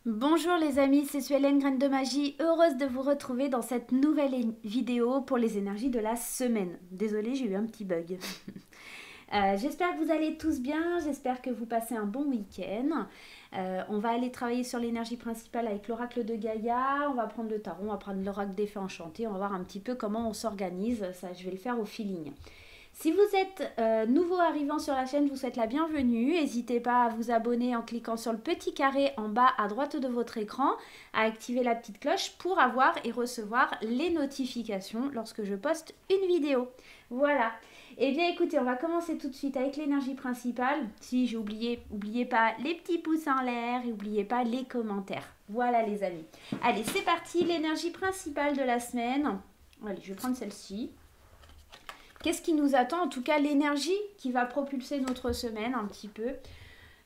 Bonjour les amis, c'est Suelen Graine de Magie, heureuse de vous retrouver dans cette nouvelle vidéo pour les énergies de la semaine. Désolée, j'ai eu un petit bug. J'espère que vous allez tous bien, j'espère que vous passez un bon week-end. On va aller travailler sur l'énergie principale avec l'oracle de Gaïa, on va prendre le tarot, on va prendre l'oracle des fées enchantées, on va voir un petit peu comment on s'organise, ça je vais le faire au feeling. Si vous êtes nouveau arrivant sur la chaîne, je vous souhaite la bienvenue. N'hésitez pas à vous abonner en cliquant sur le petit carré en bas à droite de votre écran, à activer la petite cloche pour avoir et recevoir les notifications lorsque je poste une vidéo. Voilà. Eh bien écoutez, on va commencer tout de suite avec l'énergie principale. Si j'ai oublié, n'oubliez pas les petits pouces en l'air et n'oubliez pas les commentaires. Voilà les amis. Allez, c'est parti, l'énergie principale de la semaine. Allez, je vais prendre celle-ci. Qu'est-ce qui nous attend? En tout cas, l'énergie qui va propulser notre semaine un petit peu.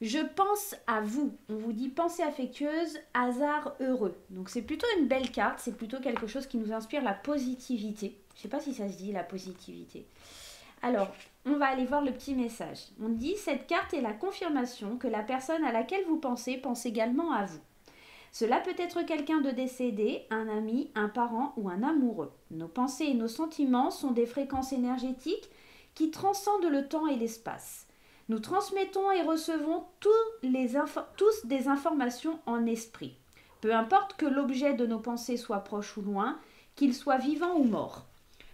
Je pense à vous. On vous dit pensée affectueuse, hasard heureux. Donc c'est plutôt une belle carte. C'est plutôt quelque chose qui nous inspire la positivité. Je ne sais pas si ça se dit la positivité. Alors, on va aller voir le petit message. On dit cette carte est la confirmation que la personne à laquelle vous pensez pense également à vous. Cela peut être quelqu'un de décédé, un ami, un parent ou un amoureux. Nos pensées et nos sentiments sont des fréquences énergétiques qui transcendent le temps et l'espace. Nous transmettons et recevons tous des informations en esprit. Peu importe que l'objet de nos pensées soit proche ou loin, qu'il soit vivant ou mort.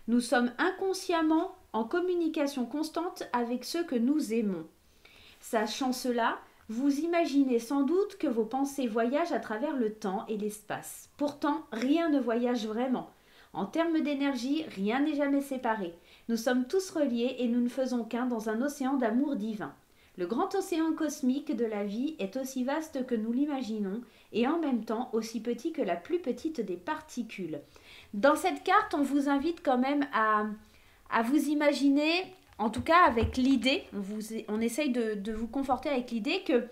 Nous sommes inconsciemment en communication constante avec ceux que nous aimons. Sachant cela, vous imaginez sans doute que vos pensées voyagent à travers le temps et l'espace. Pourtant, rien ne voyage vraiment. En termes d'énergie, rien n'est jamais séparé. Nous sommes tous reliés et nous ne faisons qu'un dans un océan d'amour divin. Le grand océan cosmique de la vie est aussi vaste que nous l'imaginons et en même temps aussi petit que la plus petite des particules. Dans cette carte, on vous invite quand même à vous imaginer, en tout cas avec l'idée, on essaye de vous conforter avec l'idée que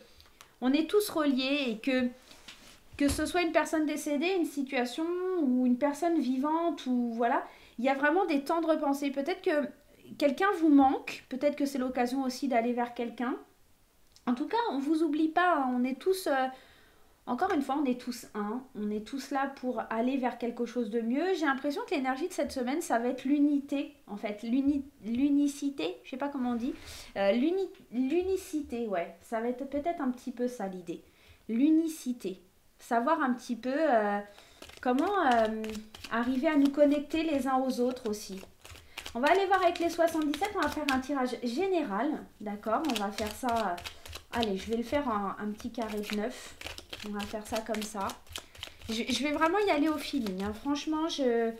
on est tous reliés et que ce soit une personne décédée, une situation ou une personne vivante ou voilà, il y a vraiment des tendres pensées. Peut-être que quelqu'un vous manque, peut-être que c'est l'occasion aussi d'aller vers quelqu'un. En tout cas, on ne vous oublie pas, hein, on est tous encore une fois, on est tous un, on est tous là pour aller vers quelque chose de mieux. J'ai l'impression que l'énergie de cette semaine, ça va être l'unité, en fait, l'unicité, je sais pas comment on dit, l'unicité, ouais, ça va être peut-être un petit peu ça l'idée, l'unicité, savoir un petit peu comment arriver à nous connecter les uns aux autres aussi. On va aller voir avec les 77, on va faire un tirage général, d'accord, on va faire ça, allez, je vais le faire un petit carré de 9. On va faire ça comme ça. Je vais vraiment y aller au feeling, hein. Franchement, je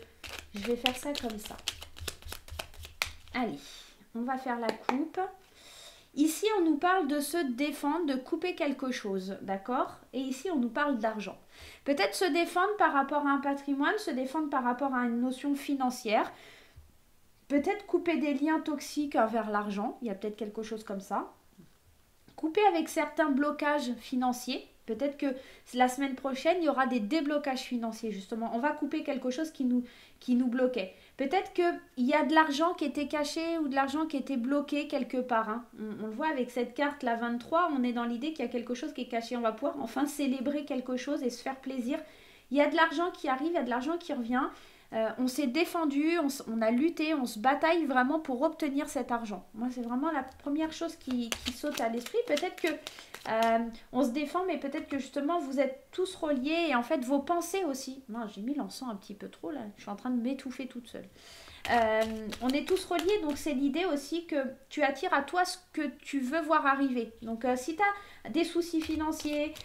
vais faire ça comme ça. Allez, on va faire la coupe. Ici, on nous parle de se défendre, de couper quelque chose, d'accord? Et ici, on nous parle d'argent. Peut-être se défendre par rapport à un patrimoine, se défendre par rapport à une notion financière. Peut-être couper des liens toxiques vers l'argent. Il y a peut-être quelque chose comme ça. Couper avec certains blocages financiers. Peut-être que la semaine prochaine, il y aura des déblocages financiers, justement. On va couper quelque chose qui nous bloquait. Peut-être qu'il y a de l'argent qui était caché ou de l'argent qui était bloqué quelque part, hein. On le voit avec cette carte, la 23, on est dans l'idée qu'il y a quelque chose qui est caché. On va pouvoir enfin célébrer quelque chose et se faire plaisir. Il y a de l'argent qui arrive, il y a de l'argent qui revient. On s'est défendu, on a lutté, on se bataille vraiment pour obtenir cet argent. Moi, c'est vraiment la première chose qui saute à l'esprit. Peut-être que on se défend, mais peut-être que justement, vous êtes tous reliés et en fait, vos pensées aussi. Moi, j'ai mis l'encens un petit peu trop là. Je suis en train de m'étouffer toute seule. On est tous reliés, donc c'est l'idée aussi que tu attires à toi ce que tu veux voir arriver. Donc si tu as des soucis financiers,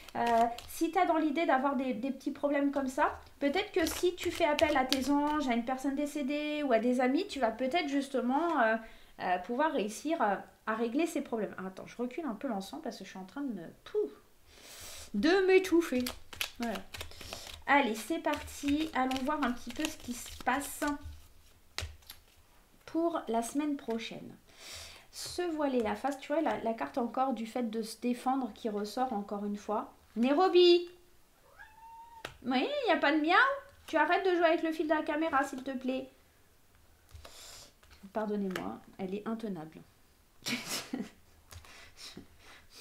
si tu as dans l'idée d'avoir des petits problèmes comme ça, peut-être que si tu fais appel à tes anges, à une personne décédée ou à des amis, tu vas peut-être justement pouvoir réussir à régler ces problèmes. Ah, attends, je recule un peu l'encens parce que je suis en train de m'étouffer. Voilà. Allez, c'est parti. Allons voir un petit peu ce qui se passe pour la semaine prochaine. Se voiler la face, tu vois, la carte encore du fait de se défendre qui ressort encore une fois. Nairobi! Oui, il n'y a pas de miaou? Tu arrêtes de jouer avec le fil de la caméra, s'il te plaît. Pardonnez-moi, elle est intenable.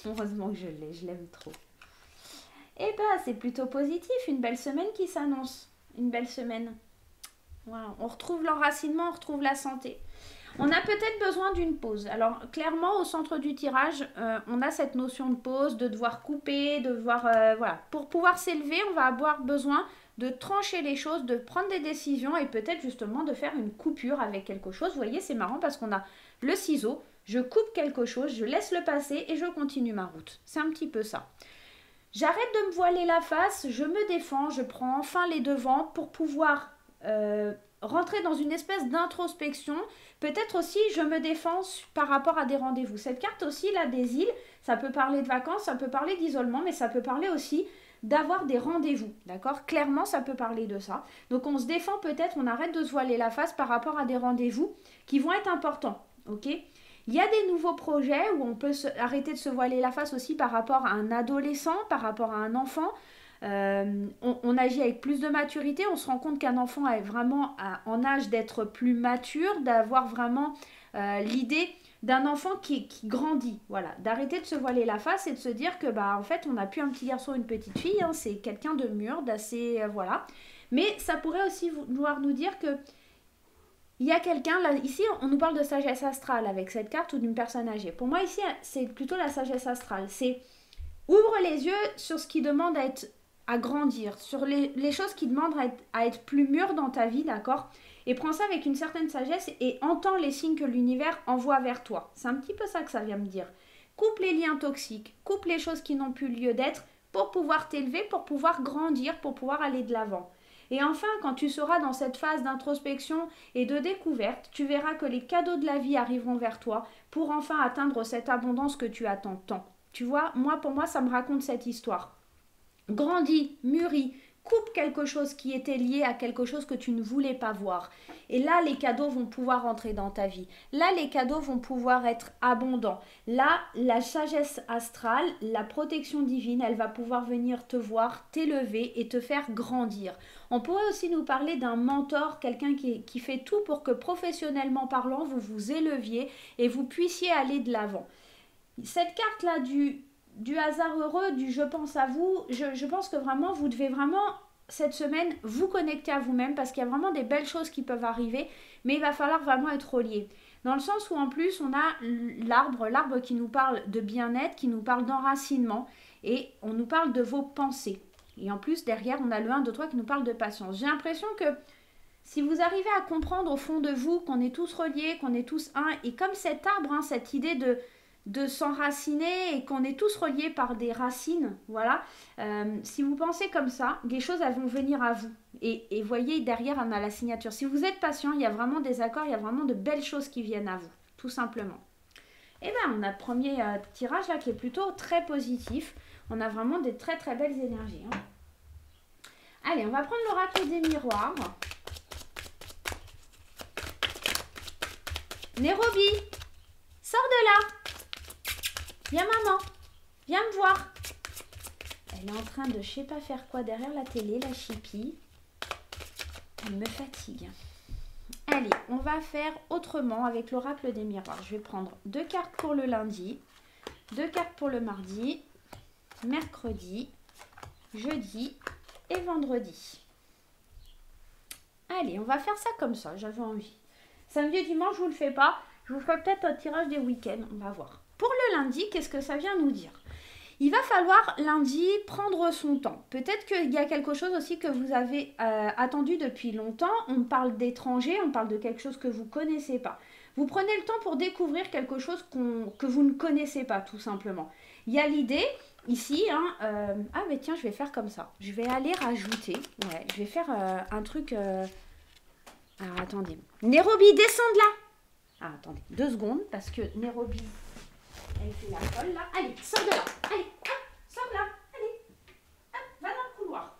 Heureusement que je l'aime trop. Eh ben, c'est plutôt positif, une belle semaine qui s'annonce. Une belle semaine. Voilà, on retrouve l'enracinement, on retrouve la santé. On a peut-être besoin d'une pause. Alors, clairement, au centre du tirage, on a cette notion de pause, de devoir couper, de devoir... voilà. Pour pouvoir s'élever, on va avoir besoin de trancher les choses, de prendre des décisions et peut-être justement de faire une coupure avec quelque chose. Vous voyez, c'est marrant parce qu'on a le ciseau, je coupe quelque chose, je laisse le passer et je continue ma route. C'est un petit peu ça. J'arrête de me voiler la face, je me défends, je prends enfin les devants pour pouvoir rentrer dans une espèce d'introspection. Peut-être aussi je me défends par rapport à des rendez-vous. Cette carte aussi, là, des îles, ça peut parler de vacances, ça peut parler d'isolement, mais ça peut parler aussi d'avoir des rendez-vous, d'accord? Clairement, ça peut parler de ça. Donc on se défend peut-être, on arrête de se voiler la face par rapport à des rendez-vous qui vont être importants, ok? Il y a des nouveaux projets où on peut arrêter de se voiler la face aussi par rapport à un adolescent, par rapport à un enfant. On agit avec plus de maturité, on se rend compte qu'un enfant est vraiment en âge d'être plus mature, d'avoir vraiment l'idée d'un enfant qui grandit, voilà, d'arrêter de se voiler la face et de se dire que bah en fait on n'a plus un petit garçon ou une petite fille, hein, c'est quelqu'un de mûr, d'assez voilà. Mais ça pourrait aussi vouloir nous dire que il y a quelqu'un, là, ici on nous parle de sagesse astrale avec cette carte ou d'une personne âgée. Pour moi ici c'est plutôt la sagesse astrale, c'est ouvre les yeux sur ce qui demande à grandir, sur les choses qui demandent à être plus mûres dans ta vie, d'accord? Et prends ça avec une certaine sagesse et entends les signes que l'univers envoie vers toi. C'est un petit peu ça que ça vient me dire. Coupe les liens toxiques, coupe les choses qui n'ont plus lieu d'être pour pouvoir t'élever, pour pouvoir grandir, pour pouvoir aller de l'avant. Et enfin, quand tu seras dans cette phase d'introspection et de découverte, tu verras que les cadeaux de la vie arriveront vers toi pour enfin atteindre cette abondance que tu attends tant. Tu vois, pour moi, ça me raconte cette histoire. Grandis, mûris, coupe quelque chose qui était lié à quelque chose que tu ne voulais pas voir. Et là, les cadeaux vont pouvoir entrer dans ta vie. Là, les cadeaux vont pouvoir être abondants. Là, la sagesse astrale, la protection divine, elle va pouvoir venir te voir, t'élever et te faire grandir. On pourrait aussi nous parler d'un mentor, quelqu'un qui fait tout pour que professionnellement parlant, vous vous éleviez et vous puissiez aller de l'avant. Cette carte-là du hasard heureux, du je pense à vous, je pense que vraiment, vous devez vraiment, cette semaine, vous connecter à vous-même parce qu'il y a vraiment des belles choses qui peuvent arriver, mais il va falloir vraiment être relié. Dans le sens où en plus, on a l'arbre qui nous parle de bien-être, qui nous parle d'enracinement et on nous parle de vos pensées. Et en plus, derrière, on a le 1, 2, 3 qui nous parle de patience. J'ai l'impression que si vous arrivez à comprendre au fond de vous qu'on est tous reliés, qu'on est tous un, et comme cet arbre, hein, cette idée de s'enraciner et qu'on est tous reliés par des racines, voilà. Si vous pensez comme ça, des choses elles vont venir à vous. Et voyez, derrière, on a la signature. Si vous êtes patient, il y a vraiment des accords, il y a vraiment de belles choses qui viennent à vous, tout simplement. Et bien, on a le premier tirage là qui est plutôt très positif. On a vraiment des très très belles énergies. Hein. Allez, on va prendre l'oracle des miroirs. Nairobi, sors de là. Viens maman, viens me voir. Elle est en train de je sais pas faire quoi derrière la télé, la chipie. Elle me fatigue. Allez, on va faire autrement avec l'oracle des miroirs. Je vais prendre 2 cartes pour le lundi, 2 cartes pour le mardi, mercredi, jeudi et vendredi. Allez, on va faire ça comme ça, j'avais envie. Samedi et dimanche, je vous le fais pas. Je vous ferai peut-être un tirage des week-ends, on va voir. Pour le lundi, qu'est-ce que ça vient nous dire? Il va falloir lundi prendre son temps. Peut-être qu'il y a quelque chose aussi que vous avez attendu depuis longtemps. On parle d'étrangers, on parle de quelque chose que vous ne connaissez pas. Vous prenez le temps pour découvrir quelque chose que vous ne connaissez pas, tout simplement. Il y a l'idée ici, hein, ah mais tiens, je vais faire comme ça. Je vais aller rajouter, ouais, je vais faire un truc... Alors attendez, Nairobi, descends de là. Ah attendez, 2 secondes, parce que Nairobi... Elle fait la folle là. Allez, sors de là. Allez, hop, sors de là. Allez, hop, va dans le couloir.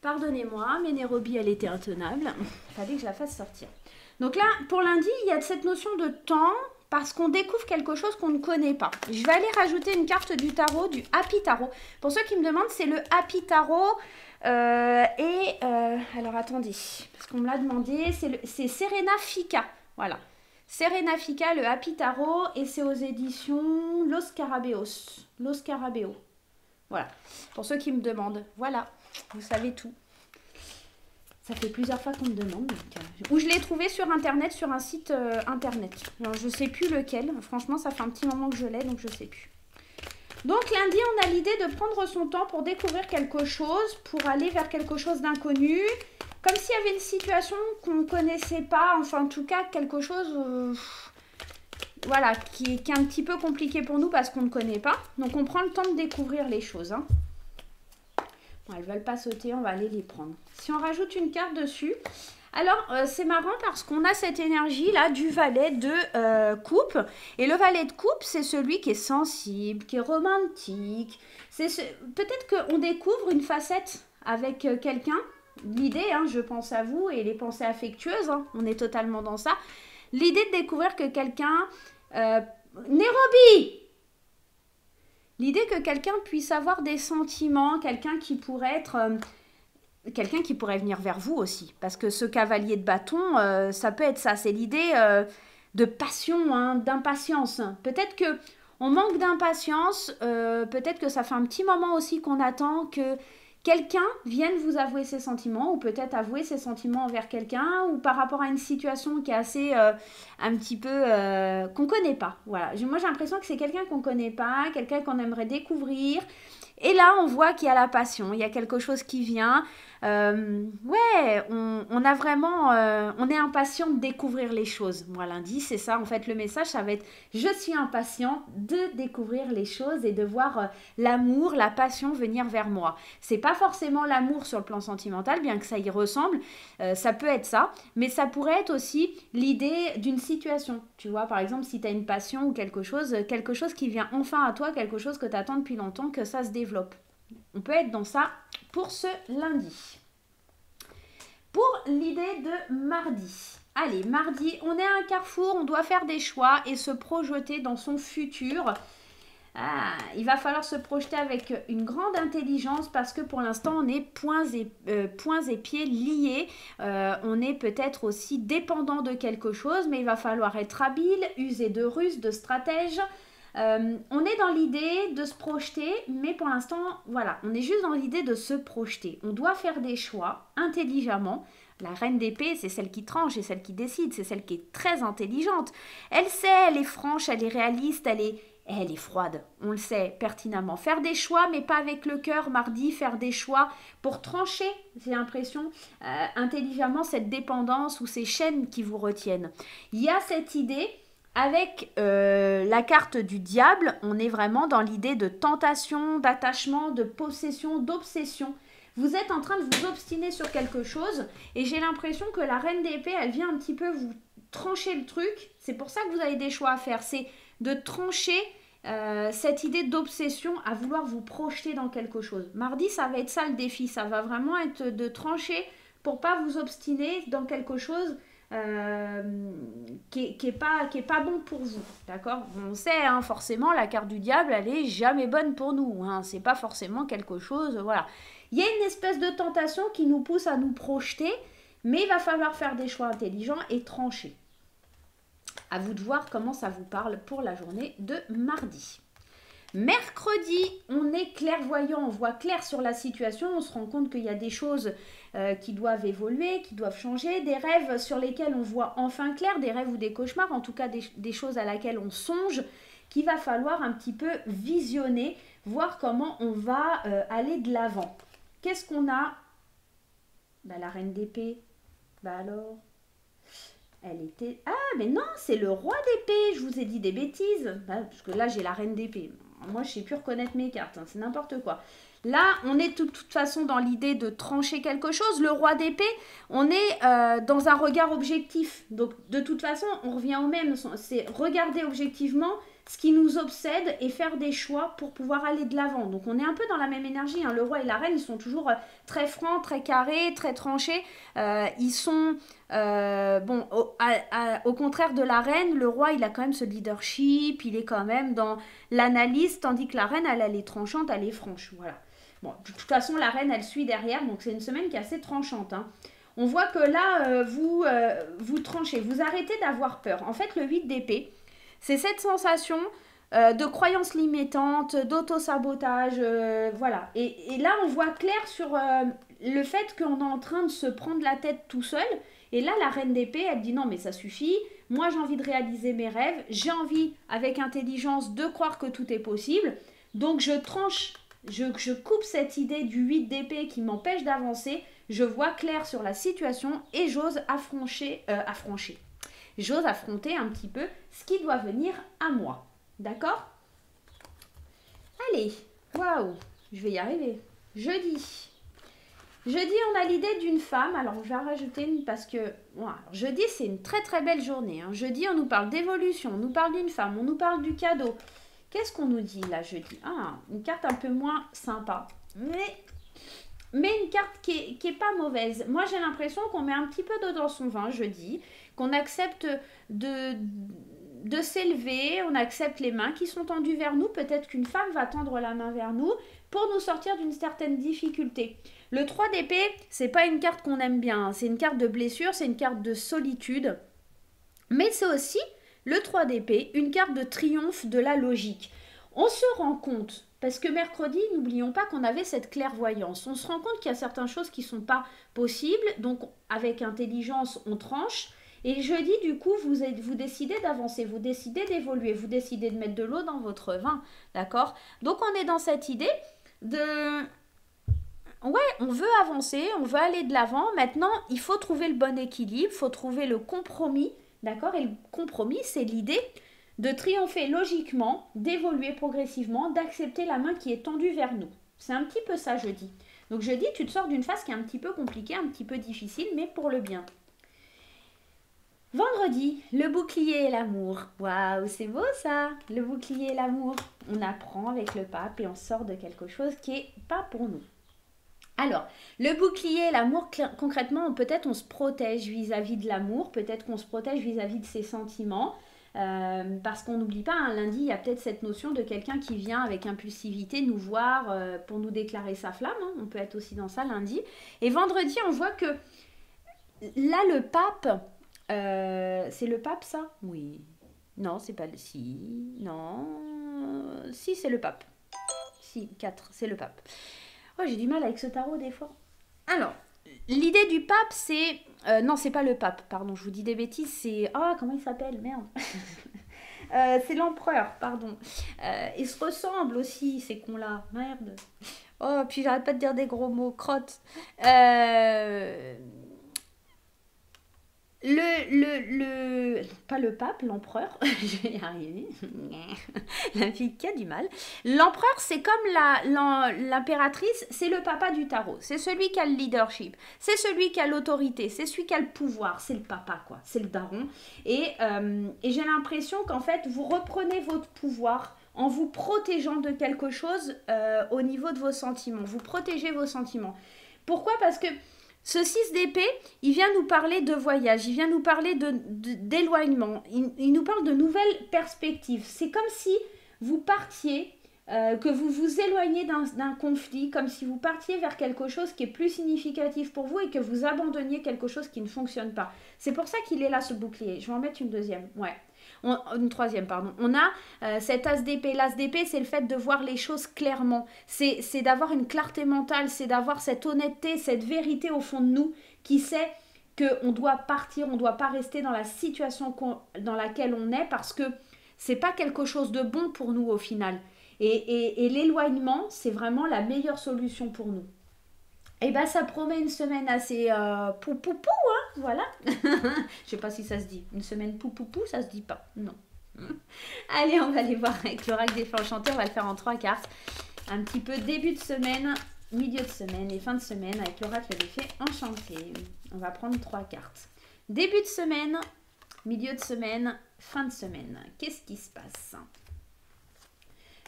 Pardonnez-moi, mais Nairobi, elle était intenable. Il fallait que je la fasse sortir. Donc là, pour lundi, il y a cette notion de temps parce qu'on découvre quelque chose qu'on ne connaît pas. Je vais aller rajouter une carte du tarot, du Happy Tarot. Pour ceux qui me demandent, c'est le Happy Tarot. Alors attendez, parce qu'on me l'a demandé, c'est Serena Fika. Voilà. Serenafica, le Happy Tarot, et c'est aux éditions Los Carabeos. Los Carabeo. Voilà, pour ceux qui me demandent. Voilà, vous savez tout. Ça fait plusieurs fois qu'on me demande. Ou je l'ai trouvé sur Internet, sur un site Internet. Alors, je ne sais plus lequel. Franchement, ça fait un petit moment que je l'ai, donc je ne sais plus. Donc lundi, on a l'idée de prendre son temps pour découvrir quelque chose, pour aller vers quelque chose d'inconnu. Comme s'il y avait une situation qu'on ne connaissait pas. Enfin, en tout cas, quelque chose... voilà, qui est un petit peu compliqué pour nous parce qu'on ne connaît pas. Donc, on prend le temps de découvrir les choses. Hein. Bon, elles ne veulent pas sauter, on va aller les prendre. Si on rajoute une carte dessus... Alors, c'est marrant parce qu'on a cette énergie-là du valet de coupe. Et le valet de coupe, c'est celui qui est sensible, qui est romantique. Peut-être qu'on découvre une facette avec quelqu'un. L'idée, hein, je pense à vous et les pensées affectueuses, hein, on est totalement dans ça. L'idée de découvrir que quelqu'un... Nairobi! L'idée que quelqu'un puisse avoir des sentiments, quelqu'un qui pourrait être... quelqu'un qui pourrait venir vers vous aussi. Parce que ce cavalier de bâton, ça peut être ça. C'est l'idée de passion, hein, d'impatience. Peut-être qu'on manque d'impatience. Peut-être que ça fait un petit moment aussi qu'on attend que quelqu'un vienne vous avouer ses sentiments. Ou peut-être avouer ses sentiments envers quelqu'un. Ou par rapport à une situation qui est assez... un petit peu... qu'on ne connaît pas. Voilà. Moi, j'ai l'impression que c'est quelqu'un qu'on ne connaît pas. Quelqu'un qu'on aimerait découvrir. Et là, on voit qu'il y a la passion. Il y a quelque chose qui vient... ouais, on a vraiment, on est impatient de découvrir les choses. Moi, lundi, c'est ça. En fait, le message, ça va être je suis impatient de découvrir les choses et de voir l'amour, la passion venir vers moi. C'est pas forcément l'amour sur le plan sentimental, bien que ça y ressemble. Ça peut être ça, mais ça pourrait être aussi l'idée d'une situation. Tu vois, par exemple, si tu as une passion ou quelque chose qui vient enfin à toi, quelque chose que tu attends depuis longtemps, que ça se développe. On peut être dans ça pour ce lundi. Pour l'idée de mardi. Allez, mardi, on est à un carrefour, on doit faire des choix et se projeter dans son futur. Il va falloir se projeter avec une grande intelligence parce que pour l'instant, on est poings et pieds liés. On est peut-être aussi dépendant de quelque chose, mais il va falloir être habile, user de ruses, de stratèges. On est dans l'idée de se projeter, mais pour l'instant, voilà, on est juste dans l'idée de se projeter. On doit faire des choix intelligemment. La reine d'épée, c'est celle qui tranche, c'est celle qui décide, c'est celle qui est très intelligente. Elle sait, elle est franche, elle est réaliste, elle est froide. On le sait pertinemment. Faire des choix, mais pas avec le cœur. Mardi, faire des choix pour trancher, j'ai l'impression, intelligemment, cette dépendance ou ces chaînes qui vous retiennent. Il y a cette idée... Avec la carte du diable, on est vraiment dans l'idée de tentation, d'attachement, de possession, d'obsession. Vous êtes en train de vous obstiner sur quelque chose et j'ai l'impression que la reine d'épée, elle vient un petit peu vous trancher le truc. C'est pour ça que vous avez des choix à faire. C'est de trancher cette idée d'obsession à vouloir vous projeter dans quelque chose. Mardi, ça va être ça le défi. Ça va vraiment être de trancher pour pas vous obstiner dans quelque chose qui est pas bon pour vous, d'accord? On sait, hein, forcément, la carte du diable, elle est jamais bonne pour nous, hein, c'est pas forcément quelque chose, voilà. Il y a une espèce de tentation qui nous pousse à nous projeter, mais il va falloir faire des choix intelligents et trancher. À vous de voir comment ça vous parle pour la journée de mardi. Mercredi, on est clairvoyant, on voit clair sur la situation, on se rend compte qu'il y a des choses qui doivent évoluer, qui doivent changer, des rêves sur lesquels on voit enfin clair, des rêves ou des cauchemars, en tout cas des choses à laquelle on songe, qu'il va falloir un petit peu visionner, voir comment on va aller de l'avant. Qu'est-ce qu'on a? La reine d'épée. Alors, elle était... Ah, mais non, c'est le roi d'épée, je vous ai dit des bêtises, parce que là j'ai la reine d'épée. Moi, je sais plus reconnaître mes cartes, hein, c'est n'importe quoi. Là, on est de toute façon dans l'idée de trancher quelque chose. Le roi d'épée, on est dans un regard objectif. Donc, de toute façon, on revient au même. C'est regarder objectivement ce qui nous obsède et faire des choix pour pouvoir aller de l'avant. Donc, on est un peu dans la même énergie, hein. Le roi et la reine, ils sont toujours très francs, très carrés, très tranchés. Ils sont... bon, au contraire de la reine, le roi, il a quand même ce leadership. Il est quand même dans l'analyse, tandis que la reine, elle est tranchante, elle est franche. Voilà. Bon, de toute façon, la reine, elle suit derrière, donc c'est une semaine qui est assez tranchante, hein. On voit que là, vous tranchez, vous arrêtez d'avoir peur. En fait, le 8 d'épée, c'est cette sensation de croyances limitantes, d'auto-sabotage, voilà. Et là, on voit clair sur le fait qu'on est en train de se prendre la tête tout seul. Et là, la reine d'épée, elle dit non, mais ça suffit. Moi, j'ai envie de réaliser mes rêves. J'ai envie, avec intelligence, de croire que tout est possible. Donc, je tranche, je coupe cette idée du 8 d'épée qui m'empêche d'avancer. Je vois clair sur la situation et j'ose J'ose affronter un petit peu ce qui doit venir à moi. D'accord? Allez, waouh, je vais y arriver. Jeudi. Jeudi, on a l'idée d'une femme. Alors, je vais en rajouter une parce que... Bon, alors, jeudi, c'est une très très belle journée. Hein. Jeudi, on nous parle d'évolution, on nous parle d'une femme, on nous parle du cadeau. Qu'est-ce qu'on nous dit là, jeudi? Ah, une carte un peu moins sympa. Mais une carte qui est pas mauvaise. Moi, j'ai l'impression qu'on met un petit peu d'eau dans son vin jeudi, qu'on accepte de s'élever, on accepte les mains qui sont tendues vers nous. Peut-être qu'une femme va tendre la main vers nous pour nous sortir d'une certaine difficulté. Le 3 d'épée, c'est pas une carte qu'on aime bien. C'est une carte de blessure, c'est une carte de solitude. Mais c'est aussi, le 3 d'épée, une carte de triomphe de la logique. On se rend compte, parce que mercredi, n'oublions pas qu'on avait cette clairvoyance. On se rend compte qu'il y a certaines choses qui ne sont pas possibles. Donc, avec intelligence, on tranche. Et jeudi, du coup, vous décidez d'avancer, vous décidez d'évoluer, vous décidez de mettre de l'eau dans votre vin, d'accord? Donc, on est dans cette idée de... Ouais, on veut avancer, on veut aller de l'avant. Maintenant, il faut trouver le bon équilibre, il faut trouver le compromis, d'accord? Et le compromis, c'est l'idée de triompher logiquement, d'évoluer progressivement, d'accepter la main qui est tendue vers nous. C'est un petit peu ça, jeudi. Donc, jeudi, tu te sors d'une phase qui est un petit peu compliquée, un petit peu difficile, mais pour le bien. Vendredi, le bouclier et l'amour. Waouh, c'est beau ça, le bouclier et l'amour. On apprend avec le pape et on sort de quelque chose qui n'est pas pour nous. Alors, le bouclier et l'amour, concrètement, peut-être on se protège vis-à-vis de l'amour, peut-être qu'on se protège vis-à-vis de ses sentiments, parce qu'on n'oublie pas, un lundi, il y a peut-être cette notion de quelqu'un qui vient avec impulsivité nous voir pour nous déclarer sa flamme, hein. On peut être aussi dans ça lundi. Et vendredi, on voit que là, le pape... c'est le pape ça? Oui. Non, c'est pas le... Si. Non. Si, c'est le pape. Si, 4, c'est le pape. Oh, j'ai du mal avec ce tarot des fois. Alors, l'idée du pape, c'est... non, c'est pas le pape, pardon, je vous dis des bêtises, c'est... Ah, comment il s'appelle? Merde. C'est l'empereur, pardon. Ils se ressemblent aussi, ces cons-là. Merde. Oh, puis j'arrête pas de dire des gros mots. Crotte. Pas le pape, l'empereur, je vais y arriver, la fille qui a du mal. L'empereur, c'est comme l'impératrice, c'est le papa du tarot, c'est celui qui a le leadership, c'est celui qui a l'autorité, c'est celui qui a le pouvoir, c'est le papa, quoi, c'est le daron. Et j'ai l'impression qu'en fait, vous reprenez votre pouvoir en vous protégeant de quelque chose au niveau de vos sentiments, vous protégez vos sentiments. Pourquoi? Parce que ce 6 d'épée, il vient nous parler de voyage, il vient nous parler d'éloignement, il nous parle de nouvelles perspectives. C'est comme si vous partiez, que vous vous éloignez d'un conflit, comme si vous partiez vers quelque chose qui est plus significatif pour vous et que vous abandonniez quelque chose qui ne fonctionne pas. C'est pour ça qu'il est là, ce bouclier. Je vais en mettre une deuxième, ouais. Une troisième, pardon. On a cet as d'épée. L'as d'épée, c'est le fait de voir les choses clairement. C'est d'avoir une clarté mentale, c'est d'avoir cette honnêteté, cette vérité au fond de nous qui sait qu'on doit partir, on ne doit pas rester dans la situation dans laquelle on est parce que c'est pas quelque chose de bon pour nous au final. Et l'éloignement, c'est vraiment la meilleure solution pour nous. Et bien, ça promet une semaine assez pou, hein, voilà. Je sais pas si ça se dit. Une semaine pou, ça se dit pas. Non. Allez, on va aller voir avec l'oracle des fées enchantées. On va le faire en 3 cartes. Un petit peu début de semaine, milieu de semaine et fin de semaine avec l'oracle des fées enchantées. On va prendre 3 cartes. Début de semaine, milieu de semaine, fin de semaine. Qu'est-ce qui se passe?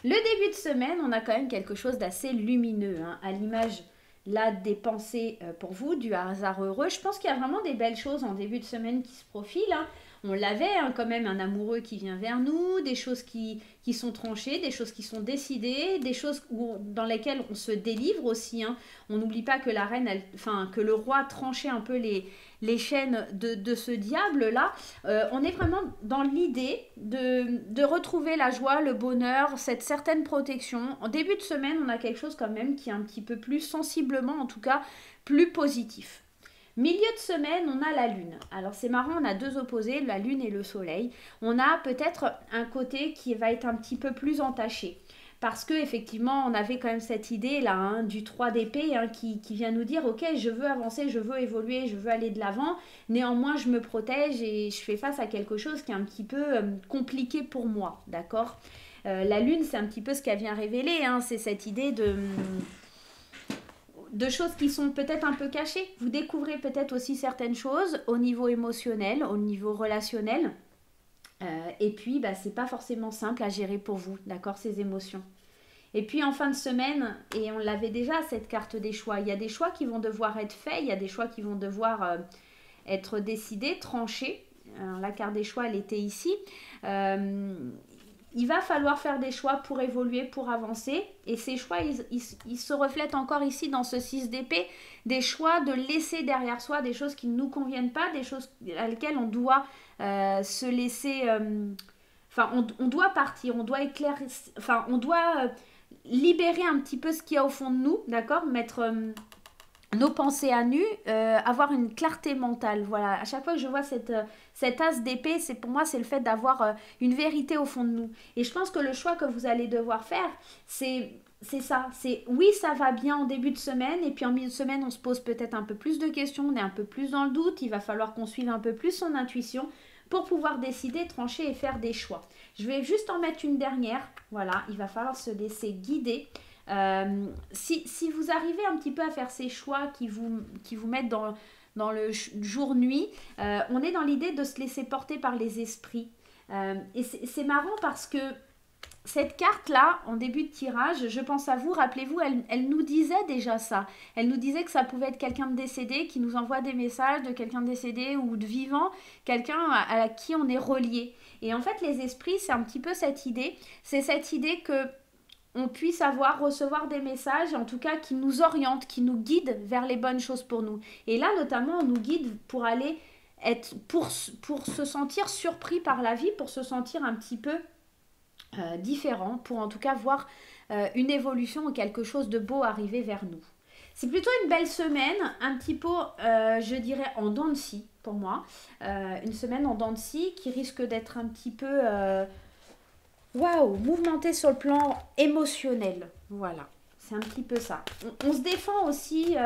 Le début de semaine, on a quand même quelque chose d'assez lumineux, hein, à l'image... Là, des pensées pour vous, du hasard heureux. Je pense qu'il y a vraiment des belles choses en début de semaine qui se profilent. Hein. on l'avait hein, quand même, un amoureux qui vient vers nous, des choses qui sont tranchées, des choses qui sont décidées, des choses dans lesquelles on se délivre aussi. Hein. On n'oublie pas que la reine, que le roi tranchait un peu les chaînes de ce diable-là. On est vraiment dans l'idée de retrouver la joie, le bonheur, cette certaine protection. En début de semaine, on a quelque chose quand même qui est un petit peu plus sensiblement, en tout cas, plus positif. Milieu de semaine, on a la lune. Alors c'est marrant, on a deux opposés, la lune et le soleil. On a peut-être un côté qui va être un petit peu plus entaché. Parce que effectivement, on avait quand même cette idée là hein, du 3 d'épée hein, qui vient nous dire ok, je veux avancer, je veux évoluer, je veux aller de l'avant. Néanmoins, je me protège et je fais face à quelque chose qui est un petit peu compliqué pour moi, d'accord. La lune, c'est un petit peu ce qu'elle vient révéler. Hein, c'est cette idée de choses qui sont peut-être un peu cachées. Vous découvrez peut-être aussi certaines choses au niveau émotionnel, au niveau relationnel. Et puis, c'est pas forcément simple à gérer pour vous, d'accord, ces émotions. Et puis, en fin de semaine, et on l'avait déjà, cette carte des choix, il y a des choix qui vont devoir être faits, il y a des choix qui vont devoir être décidés, tranchés. Alors, la carte des choix, elle était ici. Il va falloir faire des choix pour évoluer, pour avancer. Et ces choix, ils se reflètent encore ici dans ce 6 d'épée. Des choix de laisser derrière soi des choses qui ne nous conviennent pas, des choses à lesquelles on doit se laisser... on doit partir, on doit éclairer... on doit libérer un petit peu ce qu'il y a au fond de nous, d'accord. Mettre... nos pensées à nu, avoir une clarté mentale. Voilà, à chaque fois que je vois cet as d'épée, pour moi, c'est le fait d'avoir une vérité au fond de nous. Et je pense que le choix que vous allez devoir faire, c'est ça. C'est oui, ça va bien en début de semaine, et puis en milieu de semaine, on se pose peut-être un peu plus de questions, on est un peu plus dans le doute, il va falloir qu'on suive un peu plus son intuition pour pouvoir décider, trancher et faire des choix. Je vais juste en mettre une dernière. Voilà, il va falloir se laisser guider. Si vous arrivez un petit peu à faire ces choix qui vous mettent dans le jour-nuit, on est dans l'idée de se laisser porter par les esprits. Et c'est marrant parce que cette carte-là, en début de tirage, je pense à vous, rappelez-vous, elle nous disait déjà ça. Elle nous disait que ça pouvait être quelqu'un de décédé qui nous envoie des messages de quelqu'un de décédé ou de vivant, quelqu'un à qui on est relié. Et en fait, les esprits, c'est un petit peu cette idée. C'est cette idée que on puisse recevoir des messages, en tout cas qui nous orientent, qui nous guident vers les bonnes choses pour nous. Et là, notamment, on nous guide pour aller pour se sentir surpris par la vie, pour se sentir un petit peu différent, pour en tout cas voir une évolution ou quelque chose de beau arriver vers nous. C'est plutôt une belle semaine, un petit peu, je dirais, en dents de scie pour moi. Une semaine en dents de scie qui risque d'être un petit peu... mouvementé sur le plan émotionnel. Voilà, c'est un petit peu ça. On se défend aussi,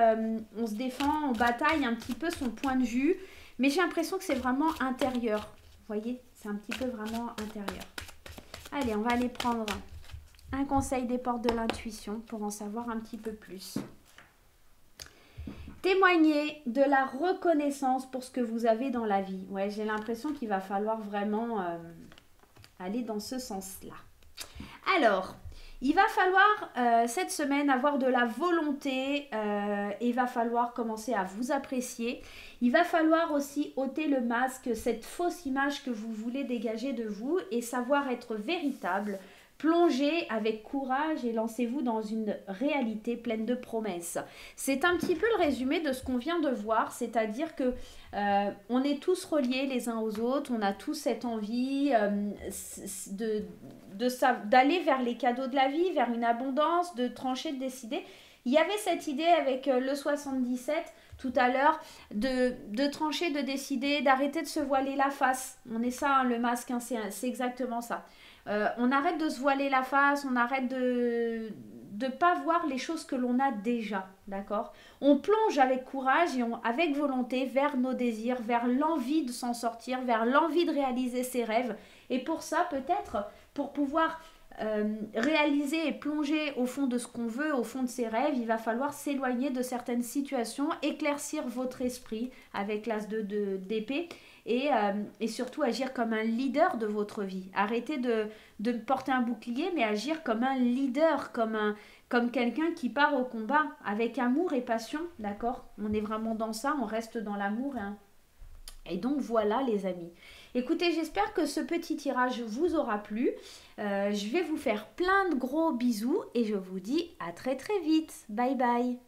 on se défend, on bataille un petit peu son point de vue, mais j'ai l'impression que c'est vraiment intérieur. Vous voyez, c'est un petit peu vraiment intérieur. Allez, on va aller prendre un conseil des portes de l'intuition pour en savoir un petit peu plus. Témoignez de la reconnaissance pour ce que vous avez dans la vie. Ouais, j'ai l'impression qu'il va falloir vraiment... aller dans ce sens-là. Alors, il va falloir cette semaine avoir de la volonté et il va falloir commencer à vous apprécier. Il va falloir aussi ôter le masque, cette fausse image que vous voulez dégager de vous et savoir être véritable. Plongez avec courage et lancez-vous dans une réalité pleine de promesses. C'est un petit peu le résumé de ce qu'on vient de voir, c'est-à-dire que on est tous reliés les uns aux autres, on a tous cette envie d'aller vers les cadeaux de la vie, vers une abondance, de trancher, de décider. Il y avait cette idée avec le 77 tout à l'heure de trancher, de décider, d'arrêter de se voiler la face. On est ça, hein, le masque, hein, c'est exactement ça. On arrête de se voiler la face, on arrête de pas voir les choses que l'on a déjà, d'accord. On plonge avec courage et avec volonté vers nos désirs, vers l'envie de s'en sortir, vers l'envie de réaliser ses rêves. Et pour ça, peut-être, pour pouvoir réaliser et plonger au fond de ce qu'on veut, au fond de ses rêves, il va falloir s'éloigner de certaines situations, éclaircir votre esprit avec l'as d'épée et surtout agir comme un leader de votre vie. Arrêtez de porter un bouclier, mais agir comme un leader, comme quelqu'un qui part au combat avec amour et passion, d'accord. On est vraiment dans ça, on reste dans l'amour Et donc voilà les amis. Écoutez, j'espère que ce petit tirage vous aura plu. Je vais vous faire plein de gros bisous et je vous dis à très très vite. Bye bye.